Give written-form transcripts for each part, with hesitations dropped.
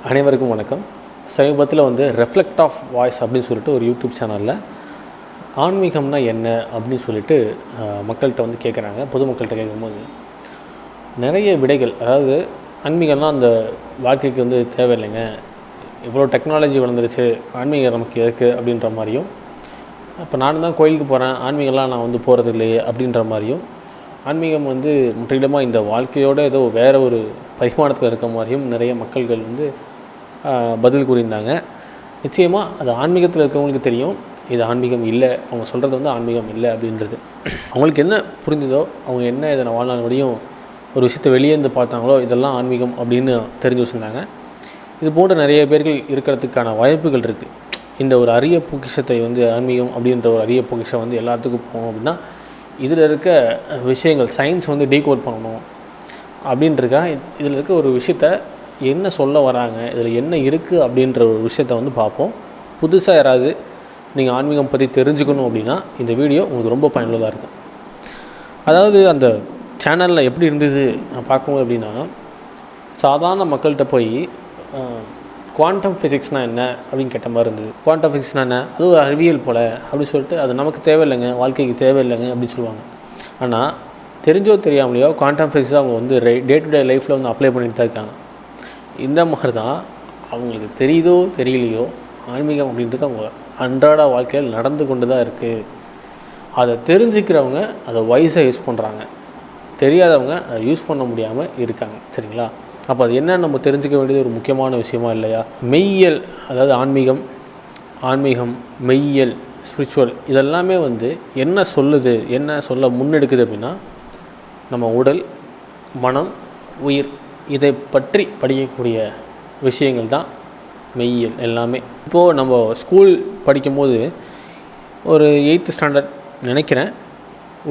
அனைவருக்கும் வணக்கம். சமீபத்தில் ரெஃப்ளெக்ட் ஆஃப் வாய்ஸ் அப்படின்னு சொல்லிட்டு ஒரு யூடியூப் சேனலில் ஆன்மீகம்னா என்ன அப்படின்னு சொல்லிட்டு மக்கள்கிட்ட கேட்குறாங்க. பொதுமக்கள்கிட்ட கேட்கும்போது நிறைய விடைகள், அதாவது ஆன்மீகம்னா அந்த வாழ்க்கைக்கு தேவையில்லைங்க, இவ்வளோ டெக்னாலஜி வளர்ந்துருச்சு, ஆன்மீகம் நமக்கு எதுக்கு அப்படின்ற மாதிரியும், இப்போ நானும் தான் கோயிலுக்கு போகிறேன், ஆன்மீகம்லாம் நான் போகிறது இல்லையே அப்படின்ற மாதிரியும், ஆன்மீகம் முற்றிலுமாக இந்த வாழ்க்கையோட ஏதோ வேறு ஒரு பரிமாணத்தில் இருக்க மாதிரியும் நிறைய மக்கள்கள் பதில் கூறியிருந்தாங்க. நிச்சயமாக அது ஆன்மீகத்தில் இருக்கவங்களுக்கு தெரியும் இது ஆன்மீகம் இல்லை, அவங்க சொல்கிறது ஆன்மீகம் இல்லை அப்படின்றது. அவங்களுக்கு என்ன புரிஞ்சுதோ, அவங்க என்ன இதை வாழ்நாள் வரையும் ஒரு விஷயத்தை வெளியேந்து பார்த்தாங்களோ இதெல்லாம் ஆன்மீகம் அப்படின்னு தெரிஞ்சு வச்சுருந்தாங்க. இது போன்ற நிறைய பேர்கள் இருக்கிறதுக்கான வாய்ப்புகள் இருக்குது. இந்த ஒரு அரிய பொக்கிஷத்தை ஆன்மீகம் அப்படின்ற ஒரு அரிய பொக்கிஷம் எல்லாத்துக்கும் போகணும் அப்படின்னா இதில் இருக்க விஷயங்கள் சயின்ஸ் டீகோட் பண்ணணும் அப்படின்றக்கா இதில் இருக்க ஒரு விஷயத்த என்ன சொல்ல வராங்க, இதில் என்ன இருக்குது அப்படின்ற ஒரு விஷயத்த பார்ப்போம். புதுசாக யாராவது நீங்கள் ஆன்மீகம் பற்றி தெரிஞ்சுக்கணும் அப்படின்னா இந்த வீடியோ உங்களுக்கு ரொம்ப பயனுள்ளதாக இருக்கும். அதாவது அந்த சேனலில் எப்படி இருந்தது நான் பார்க்கும்போது அப்படின்னா, சாதாரண மக்கள்கிட்ட போய் குவாண்டம் ஃபிசிக்ஸ்னால் என்ன அப்படின்னு கேட்ட மாதிரி இருந்தது. குவாண்டம் ஃபிசிக்ஸ்னால் என்ன, அது ஒரு அறிவியல் போல் அப்படின்னு சொல்லிட்டு அது நமக்கு தேவையில்லைங்க, வாழ்க்கைக்கு தேவையில்லைங்க அப்படின்னு சொல்லுவாங்க. ஆனால் தெரிஞ்சோ தெரியாமலையோ குவாண்டம் ஃபிசிக்ஸ் அவங்க டே டு டே லைஃப்பில் அப்ளை பண்ணிட்டு தான் இருக்காங்க. இந்த மாதிரி தான் அவங்களுக்கு தெரியுதோ தெரியலையோ ஆன்மீகம் அப்படின்றது அவங்க அன்றாட வாழ்க்கையில் நடந்து கொண்டு தான் இருக்குது. அதை தெரிஞ்சுக்கிறவங்க அதை வைஸாக யூஸ் பண்ணுறாங்க, தெரியாதவங்க அதை யூஸ் பண்ண முடியாமல் இருக்காங்க. சரிங்களா? அப்போ அது என்ன நம்ம தெரிஞ்சுக்க வேண்டியது ஒரு முக்கியமான விஷயமா இல்லையா? மெய்யியல், அதாவது ஆன்மீகம் மெய்யியல், ஸ்பிரிச்சுவல், இதெல்லாமே என்ன சொல்லுது, என்ன சொல்ல முன்னெடுக்குது அப்படின்னா, நம்ம உடல், மனம், உயிர், இதை பற்றி படிக்கக்கூடிய விஷயங்கள் தான் மெய்யியல் எல்லாமே. இப்போது நம்ம ஸ்கூல் படிக்கும்போது ஒரு 8th ஸ்டாண்டர்ட் நினைக்கிறேன்,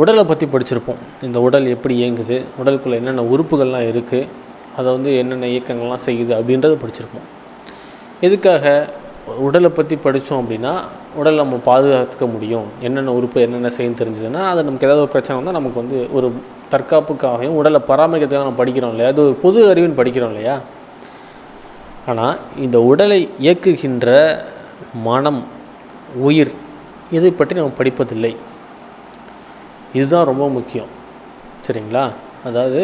உடலை பற்றி படிச்சிருப்போம். இந்த உடல் எப்படி இயங்குது, உடலுக்குள்ளே என்னென்ன உறுப்புகள்லாம் இருக்குது, அதை என்னென்ன இயக்கங்கள்லாம் செய்யுது அப்படின்றத படிச்சிருப்போம். எதுக்காக உடலை பற்றி படித்தோம் அப்படின்னா, உடலை நம்ம பாதுகாத்துக்க முடியும், என்னென்ன உறுப்பு என்னென்ன செய்யணும் தெரிஞ்சதுன்னா, அது நமக்கு ஏதாவது ஒரு பிரச்சனை வந்தால் நமக்கு ஒரு தற்காப்புக்காகவும் உடலை பராமரிக்கிறதுக்காக நம்ம படிக்கிறோம் இல்லையா, அது ஒரு பொது அறிவுன்னு படிக்கிறோம் இல்லையா. ஆனால் இந்த உடலை இயக்குகின்ற மனம், உயிர், இதை பற்றி நம்ம படிப்பதில்லை. இதுதான் ரொம்ப முக்கியம். சரிங்களா? அதாவது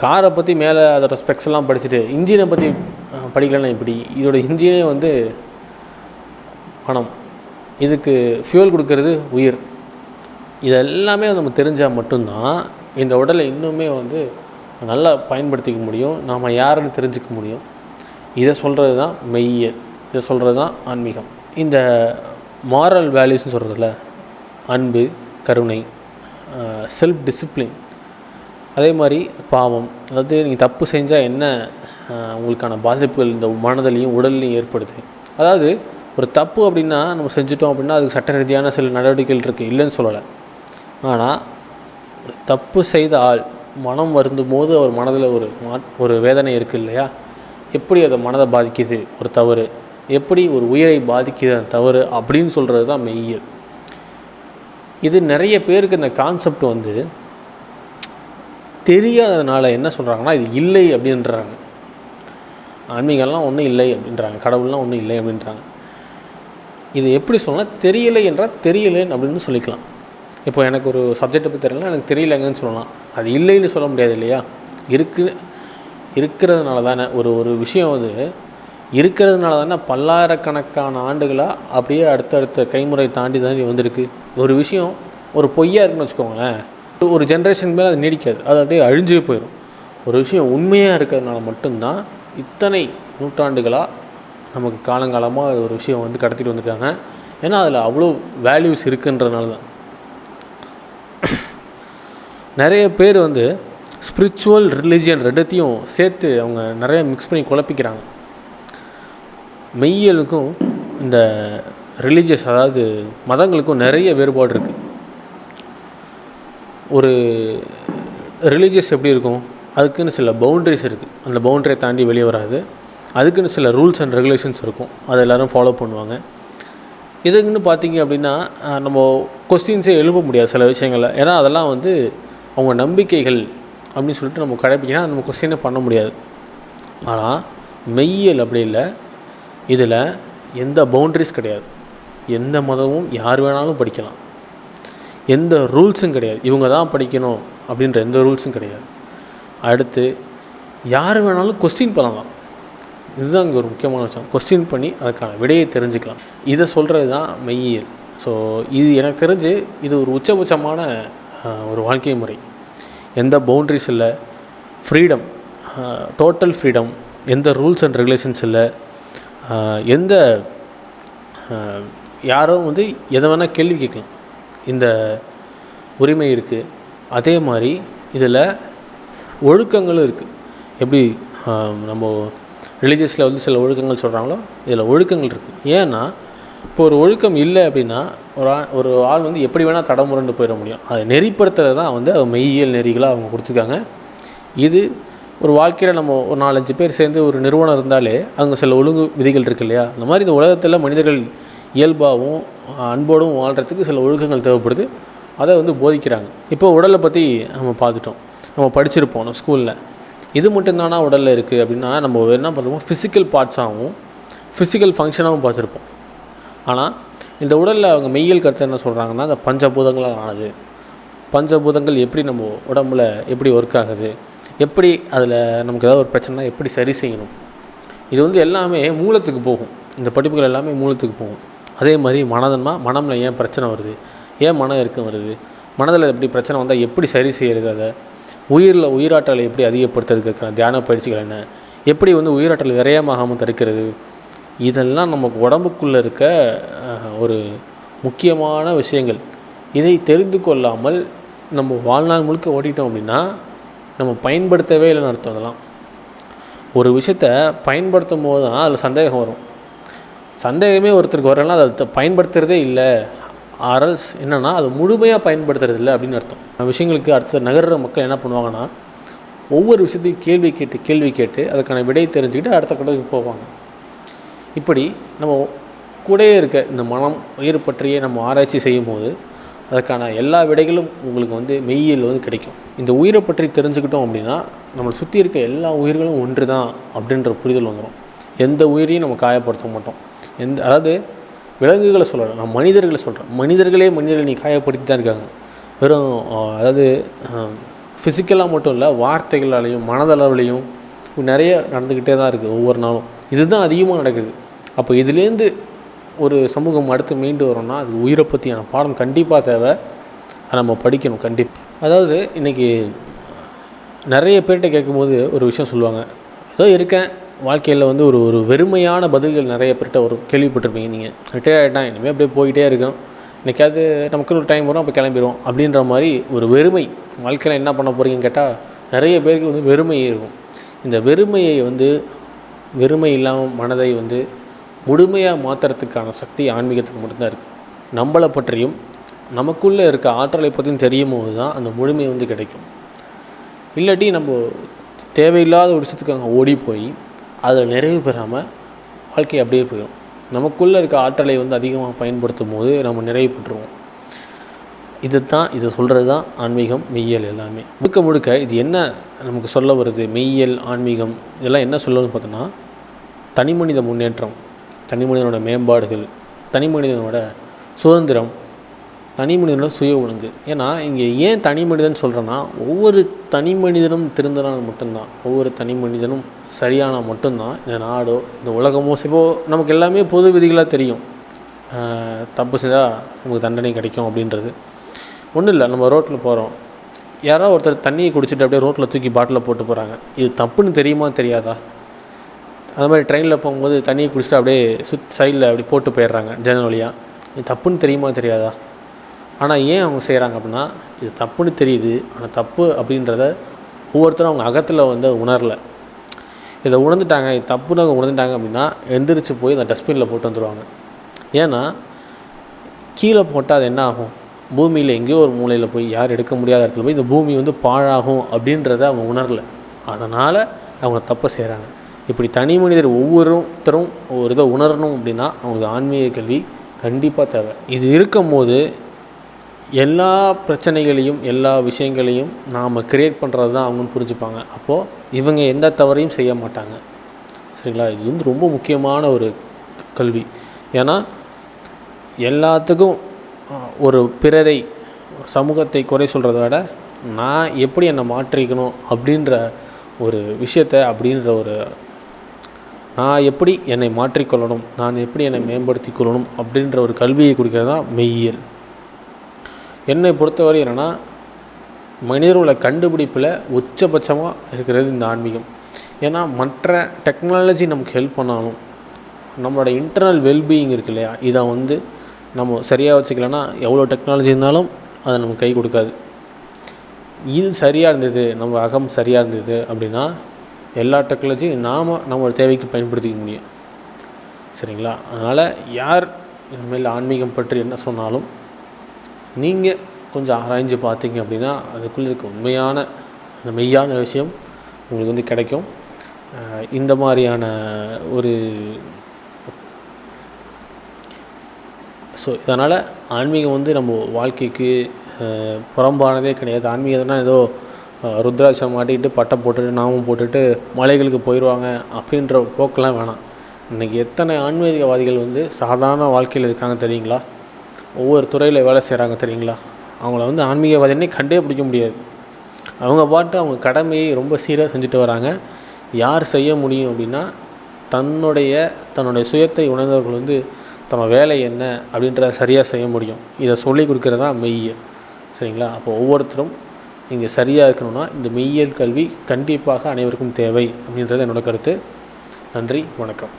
காரை பற்றி மேலே அதோடய ஸ்பெக்ஸ்லாம் படிச்சுட்டு இன்ஜினை பற்றி படிக்கலன்னா இப்படி, இதோட இன்ஜினே மனம், இதுக்கு ஃபியூல் கொடுக்கறது உயிர், இதெல்லாமே நம்ம தெரிஞ்சால் மட்டும்தான் இந்த உடலை இன்னுமே நல்லா பயன்படுத்திக்க முடியும், நாம் யாருன்னு தெரிஞ்சுக்க முடியும். இதை சொல்கிறது தான் மெய்யியல், இதை சொல்கிறது தான் ஆன்மீகம். இந்த மாரல் வேல்யூஸ்னு சொல்கிறதில்ல, அன்பு, கருணை, செல்ஃப் டிசிப்ளின், அதே மாதிரி பாவம், அதாவது நீங்கள் தப்பு செஞ்சால் என்ன உங்களுக்கான பாதிப்புகள் இந்த மனதிலையும் உடல்லையும் ஏற்படுது. அதாவது ஒரு தப்பு அப்படின்னா நம்ம செஞ்சுட்டோம் அப்படின்னா அதுக்கு சட்ட ரீதியான சில நடவடிக்கைகள் இருக்குது, இல்லைன்னு சொல்லலை. ஆனால் ஒரு தப்பு செய்த ஆள் மனம் வருந்தும் போது அவர் மனதில் ஒரு வேதனை இருக்குது இல்லையா, எப்படி அதை மனதை பாதிக்குது ஒரு தவறு, எப்படி ஒரு உயிரை பாதிக்குது அந்த தவறு அப்படின்னு சொல்கிறது தான் மெய்யியல். இது நிறைய பேருக்கு இந்த கான்செப்ட் தெரியாததுனால என்ன சொல்கிறாங்கன்னா, இது இல்லை அப்படின்றாங்க. ஆன்மீகம்லாம் ஒன்றும் இல்லை அப்படின்றாங்க, கடவுள்லாம் ஒன்றும் இல்லை அப்படின்றாங்க. இது எப்படி சொல்லலாம், தெரியலை என்றால் தெரியலேன்னு அப்படின்னு சொல்லிக்கலாம். இப்போ எனக்கு ஒரு சப்ஜெக்டை பற்றி தெரியல, எனக்கு தெரியலைங்கன்னு சொல்லலாம். அது இல்லைன்னு சொல்ல முடியாது இல்லையா. இருக்கிறதுனால தானே ஒரு விஷயம் இருக்கிறதுனால தானே பல்லாயிரக்கணக்கான ஆண்டுகளாக அப்படியே அடுத்தடுத்த கைமுறை தாண்டி வந்திருக்கு. ஒரு விஷயம் ஒரு பொய்யா இருக்குன்னு வச்சுக்கோங்களேன், ஒரு ஜென்ரேஷன் மேலே அது நீடிக்காது, அது அப்படியே அழிஞ்சே போயிடும். ஒரு விஷயம் உண்மையாக இருக்கிறதுனால மட்டும்தான் இத்தனை நூற்றாண்டுகளாக நமக்கு காலங்காலமாக ஒரு விஷயம் கடத்திட்டு வந்துருக்காங்க. ஏன்னா அதில் அவ்வளோ வேல்யூஸ் இருக்குன்றதுனால தான். நிறைய பேர் ஸ்பிரிச்சுவல், ரிலிஜியன் ரெண்டுத்தையும் சேர்த்து அவங்க நிறைய மிக்ஸ் பண்ணி குழப்பிக்கிறாங்க. மெய்யியலுக்கும் இந்த ரிலீஜியஸ், அதாவது மதங்களுக்கும் நிறைய வேறுபாடு இருக்குது. ஒரு ரிலீஜியஸ் எப்படி இருக்கும், அதுக்குன்னு சில பவுண்ட்ரிஸ் இருக்குது, அந்த பவுண்ட்ரியை தாண்டி வெளியே வராது. அதுக்குன்னு சில ரூல்ஸ் அண்ட் ரெகுலேஷன்ஸ் இருக்கும், அதை எல்லோரும் ஃபாலோ பண்ணுவாங்க. இதுக்குன்னு பார்த்திங்க அப்படின்னா நம்ம கொஸ்டின்ஸே எழுப்ப முடியாது சில விஷயங்களில். ஏன்னா அதெல்லாம் அவங்க நம்பிக்கைகள் அப்படின்னு சொல்லிட்டு நம்ம கடைப்பிடிக்கனா நம்ம கொஸ்டினே பண்ண முடியாது. ஆனால் மெய்யியல் அப்படி இல்லை. இதில் எந்த பவுண்ட்ரிஸ் கிடையாது. எந்த மதமும் யார் வேணாலும் படிக்கலாம். எந்த ரூல்ஸும் கிடையாது. இவங்க தான் படிக்கணும் அப்படின்ற எந்த ரூல்ஸும் கிடையாது. அடுத்து யார் வேணாலும் கொஸ்டின் பண்ணலாம். இதுதான் இங்கே ஒரு முக்கியமான விஷயம். கொஸ்டின் பண்ணி அதுக்கான விடையை தெரிஞ்சுக்கலாம். இதை சொல்கிறது தான் மெய்யியல். ஸோ இது எனக்கு தெரிஞ்சு இது ஒரு உச்சபட்சமான ஒரு வாழ்க்கை முறை. எந்த பவுண்ட்ரிஸ் இல்லை, ஃப்ரீடம், டோட்டல் ஃப்ரீடம், எந்த ரூல்ஸ் அண்ட் ரெகுலேஷன்ஸ் இல்லை, எந்த யாரும் வந்து எதை வேணால் கேள்வி கேட்கலாம், இந்த உரிமை இருக்குது. அதே மாதிரி இதில் ஒழுக்கங்களும் இருக்குது. எப்படி நம்ம ரிலீஜியஸில் வந்து சில ஒழுக்கங்கள் சொல்கிறாங்களோ இதில் ஒழுக்கங்கள் இருக்குது. ஏன்னா இப்போ ஒரு ஒழுக்கம் இல்லை அப்படின்னா ஒரு ஆள் வந்து எப்படி வேணால் தடமுரண்டு போயிட முடியும். அதை நெறிப்படுத்துறது தான் வந்து மெய்யியல் நெறிகளாக அவங்க கொடுத்துருக்காங்க. இது ஒரு வாழ்க்கையில் நம்ம ஒரு 4-5 பேர் சேர்ந்து ஒரு நிறுவனம் இருந்தாலே அங்கே சில ஒழுங்கு விதிகள் இருக்குது இல்லையா? அந்த மாதிரி இந்த உலகத்தில் மனிதர்கள் இயல்பாகவும் அன்போடும் வாழ்கிறதுக்கு சில ஒழுக்கங்கள் தேவைப்படுது. அதை வந்து போதிக்கிறாங்க. இப்போ உடலை பற்றி நம்ம பார்த்துட்டோம், நம்ம படிச்சிருப்போம் ஸ்கூலில். இது மட்டும்தானா உடலில் இருக்குது அப்படின்னா நம்ம என்ன பண்ணுவோம், ஃபிசிக்கல் பார்ட்ஸாகவும் ஃபிசிக்கல் ஃபங்க்ஷனாகவும் பார்த்துருப்போம். ஆனால் இந்த உடலில் அவங்க மெய்யியல் கருத்து என்ன சொல்கிறாங்கன்னா, அந்த பஞ்சபூதங்களால் ஆனது, பஞ்சபூதங்கள் எப்படி நம்ம உடம்புல எப்படி ஒர்க் ஆகுது, எப்படி அதில் நமக்கு ஏதாவது ஒரு பிரச்சனைனா எப்படி சரி செய்யணும், இது வந்து எல்லாமே மூலத்துக்கு போகும். இந்த படிப்புகள் எல்லாமே மூலத்துக்கு போகும். அதே மாதிரி மனமில் ஏன் பிரச்சனை வருது, ஏன் மன இறுக்கம் வருது, மனதில் எப்படி பிரச்சனை வந்தால் எப்படி சரி செய்கிறது, அதை உயிராற்றலை எப்படி அதிகப்படுத்துறதுக்கான தியான பயிற்சிகள் என்ன, எப்படி வந்து உயிராற்றல் விரயமாகாமல் தடுக்கிறது, இதெல்லாம் நமக்கு உடம்புக்குள்ளே இருக்க ஒரு முக்கியமான விஷயங்கள். இதை தெரிந்து கொள்ளாமல் நம்ம வாழ்நாள் முழுக்க ஓட்டிட்டோம் அப்படின்னா நம்ம பயன்படுத்தவே இல்லைன்னு அர்த்தம். அதெல்லாம் ஒரு விஷயத்தை பயன்படுத்தும் போது தான் அதில் சந்தேகம் வரும். சந்தேகமே ஒருத்தருக்கு வரலாம், அதை பயன்படுத்துகிறதே இல்லை, ஆரல்ஸ் என்னென்னா அது முழுமையாக பயன்படுத்துறது இல்லை அப்படின்னு அர்த்தம். விஷயங்களுக்கு அடுத்த நகர்ற மக்கள் என்ன பண்ணுவாங்கன்னா, ஒவ்வொரு விஷயத்தையும் கேள்வி கேட்டு அதுக்கான விடை தெரிஞ்சுக்கிட்டு அடுத்த கட்டத்துக்கு போவாங்க. இப்படி நம்ம கூடயே இருக்க இந்த மனம் உயிர் பற்றியே நம்ம ஆராய்ச்சி செய்யும் போது அதுக்கான எல்லா விடைகளும் உங்களுக்கு வந்து மெய்யியல் வந்து கிடைக்கும். இந்த உயிரை பற்றி தெரிஞ்சுக்கிட்டோம் அப்படின்னா நம்மளை சுற்றி இருக்க எல்லா உயிர்களும் ஒன்று தான் அப்படின்ற புரிதல் வந்துடும். எந்த உயிரையும் நம்ம காயப்படுத்த மாட்டோம். அதாவது விலங்குகளை சொல்கிறேன், நான் மனிதர்களை சொல்கிறேன். மனிதர்களை நீ காயப்படுத்தி தான் இருக்காங்க. வெறும் அதாவது ஃபிசிக்கலாக மட்டும் இல்லை, வார்த்தைகளாலையும் மனதளவுலையும் நிறைய நடந்துக்கிட்டே தான் இருக்குது ஒவ்வொரு நாளும். இதுதான் அதிகமாக நடக்குது. அப்போ இதுலேருந்து ஒரு சமூகம் அடுத்து மீண்டு வரோம்னா அது உயிரை பற்றியான பாடம் கண்டிப்பாக தேவை. அதை நம்ம படிக்கணும் கண்டிப்பாக. அதாவது இன்றைக்கி நிறைய பேர்கிட்ட கேட்கும்போது ஒரு விஷயம் சொல்லுவாங்க, ஏதோ இருக்கேன் வாழ்க்கையில் வந்து ஒரு வெறுமையான பதில்கள் நிறைய பேர்கிட்ட ஒரு கேள்விப்பட்டிருப்பீங்க. நீங்கள் ரிட்டையர் ஆகிட்டான், இனிமேல் அப்படியே போய்கிட்டே இருக்கோம், இன்றைக்காவது நமக்குன்னு ஒரு டைம் வரும் அப்போ கிளம்பிடுவோம் அப்படின்ற மாதிரி ஒரு வெறுமை. வாழ்க்கையில் என்ன பண்ண போகிறீங்கன்னு கேட்டால் நிறைய பேருக்கு வந்து வெறுமை இருக்கும். இந்த வெறுமையை வந்து வெறுமை இல்லாமல் மனதை வந்து முழுமையாக மாற்றுறதுக்கான சக்தி ஆன்மீகத்துக்கு மட்டும்தான் இருக்குது. நம்மளை பற்றியும் நமக்குள்ளே இருக்க ஆற்றலை பற்றியும் தெரியும் போது தான் அந்த முழுமை வந்து கிடைக்கும். இல்லாட்டி நம்ம தேவையில்லாத ஒரு விஷயத்துக்கு அங்கே ஓடி போய் அதில் நிறைவு பெறாமல் வாழ்க்கை அப்படியே போயிடும். நமக்குள்ளே இருக்க ஆற்றலை வந்து அதிகமாக பயன்படுத்தும் போது நம்ம நிறைவு பெற்றுவோம். இதை சொல்கிறது தான் ஆன்மீகம், மெய்யியல் எல்லாமே. முழுக்க இது என்ன நமக்கு சொல்ல வருது, மெய்யியல் ஆன்மீகம் இதெல்லாம் என்ன சொல்லணும்னு பார்த்தோன்னா, தனி மனித முன்னேற்றம், தனி மனிதனோட மேம்பாடுகள், தனி மனிதனோட சுதந்திரம், தனி மனிதனோட சுய ஒழுங்கு. ஏன்னா இங்கே ஏன் தனி மனிதன் சொல்கிறேன்னா, ஒவ்வொரு தனி மனிதனும் திருந்தினால் மட்டும்தான், ஒவ்வொரு தனி மனிதனும் சரியானால் மட்டும்தான் இந்த நாடோ இந்த உலகமோ. இப்போது நமக்கு எல்லாமே பொது விதிகளாக தெரியும். தப்பு செஞ்சால் நமக்கு தண்டனை கிடைக்கும் அப்படின்றது ஒன்றும் இல்லை. நம்ம ரோட்டில் போகிறோம், யாரோ ஒருத்தர் தண்ணியை குடிச்சிட்டு அப்படியே ரோட்டில் தூக்கி பாட்டில் போட்டு போகிறாங்க. இது தப்புன்னு தெரியுமா தெரியாதா? அது மாதிரி ட்ரெயினில் போகும்போது தண்ணியை குடிச்சிட்டு அப்படியே சைடில் அப்படி போட்டு போயிடுறாங்க ஜன்னல் வழியாக. இது தப்புன்னு தெரியுமா தெரியாதா? ஆனால் ஏன் அவங்க செய்கிறாங்க அப்படின்னா, இது தப்புன்னு தெரியுது, ஆனால் தப்பு அப்படின்றத ஒவ்வொருத்தரும் அவங்க அகத்தில் வந்து உணரலை. இதை உணர்ந்துட்டாங்க, இது தப்புன்னு அவங்க உணர்ந்துட்டாங்க அப்படின்னா எந்திரிச்சு போய் அந்த டஸ்ட்பினில் போட்டு வந்துடுவாங்க. ஏன்னா கீழே போட்டால் அது என்ன ஆகும், பூமியில் எங்கேயோ ஒரு மூலையில் போய் யார் எடுக்க முடியாத இடத்துல போய் இந்த பூமி வந்து பாழாகும் அப்படின்றத அவங்க உணரலை. அதனால் அவங்க தப்பை செய்கிறாங்க. இப்படி தனி மனிதர் ஒவ்வொருத்தரும் ஒரு இதை உணரணும் அப்படின்னா அவங்களுக்கு ஆன்மீக கல்வி கண்டிப்பாக தேவை. இது இருக்கும் போது எல்லா பிரச்சனைகளையும் எல்லா விஷயங்களையும் நாம் க்ரியேட் பண்ணுறது தான் அவங்கன்னு புரிஞ்சுப்பாங்க. அப்போது இவங்க எந்த தவறையும் செய்ய மாட்டாங்க. சரிங்களா? இது வந்து ரொம்ப முக்கியமான ஒரு கல்வி. ஏன்னா எல்லாத்துக்கும் ஒரு பிறரை சமூகத்தை குறை சொல்கிறத விட நான் எப்படி என்னை மாற்றிக்கணும் அப்படின்ற ஒரு விஷயத்தை அப்படின்ற ஒரு நான் எப்படி என்னை மாற்றிக்கொள்ளணும், நான் எப்படி என்னை மேம்படுத்தி கொள்ளணும் அப்படின்ற ஒரு கல்வியை கொடுக்கறது தான் மெய்யியல். என்னை பொறுத்தவரை என்னென்னா மனிதர்களோட கண்டுபிடிப்பில் உச்சபட்சமாக இருக்கிறது இந்த ஆன்மீகம். ஏன்னா மற்ற டெக்னாலஜி நமக்கு ஹெல்ப் பண்ணாலும் நம்மளோட இன்டர்னல் வெல்பீயிங் இருக்கு இல்லையா, இதை வந்து நம்ம சரியாக வச்சுக்கலன்னா எவ்வளோ டெக்னாலஜி இருந்தாலும் அதை நமக்கு கை கொடுக்காது. இது சரியாக இருந்தது, நம்ம அகம் சரியாக இருந்தது அப்படின்னா எல்லா டெக்னாலஜியும் நம்மளோட தேவைக்கு பயன்படுத்திக்க முடியும். சரிங்களா? அதனால் யார் இனிமேல் ஆன்மீகம் பற்றி என்ன சொன்னாலும் நீங்கள் கொஞ்சம் ஆராய்ஞ்சு பார்த்தீங்க அப்படின்னா அதுக்குள்ளே இருக்க உண்மையான அந்த மெய்யான விஷயம் உங்களுக்கு வந்து கிடைக்கும். இந்த மாதிரியான ஒரு இதனால் ஆன்மீகம் வந்து நம்ம வாழ்க்கைக்கு புறம்பானதே கிடையாது. ஆன்மீகம்னா ஏதோ ருத்ராட்சம் மாட்டிக்கிட்டு பட்டை போட்டுட்டு நாமம் போட்டுட்டு மலைகளுக்கு போயிடுவாங்க அப்படின்ற போக்கெலாம் வேணாம். இன்றைக்கி எத்தனை ஆன்மீகவாதிகள் வந்து சாதாரண வாழ்க்கையில் இருக்காங்க தெரியுங்களா? ஒவ்வொரு துறையில் வேலை செய்கிறாங்க தெரியுங்களா? அவங்கள வந்து ஆன்மீகவாதினே கண்டே பிடிக்க முடியாது. அவங்க பாட்டு அவங்க கடமையை ரொம்ப சீராக செஞ்சுட்டு வராங்க. யார் செய்ய முடியும் அப்படின்னா தன்னுடைய சுயத்தை உணர்ந்தவர்கள் வந்து தன்னோட வேலை என்ன அப்படின்றத சரியாக செய்ய முடியும். இதை சொல்லிக் கொடுக்குறது தான் மெய்யியல். சரிங்களா? அப்போ ஒவ்வொருத்தரும் இங்கே சரியாக இருக்கணும்னா இந்த மெய்யியல் கல்வி கண்டிப்பாக அனைவருக்கும் தேவை அப்படின்றது என்னோடய கருத்து. நன்றி, வணக்கம்.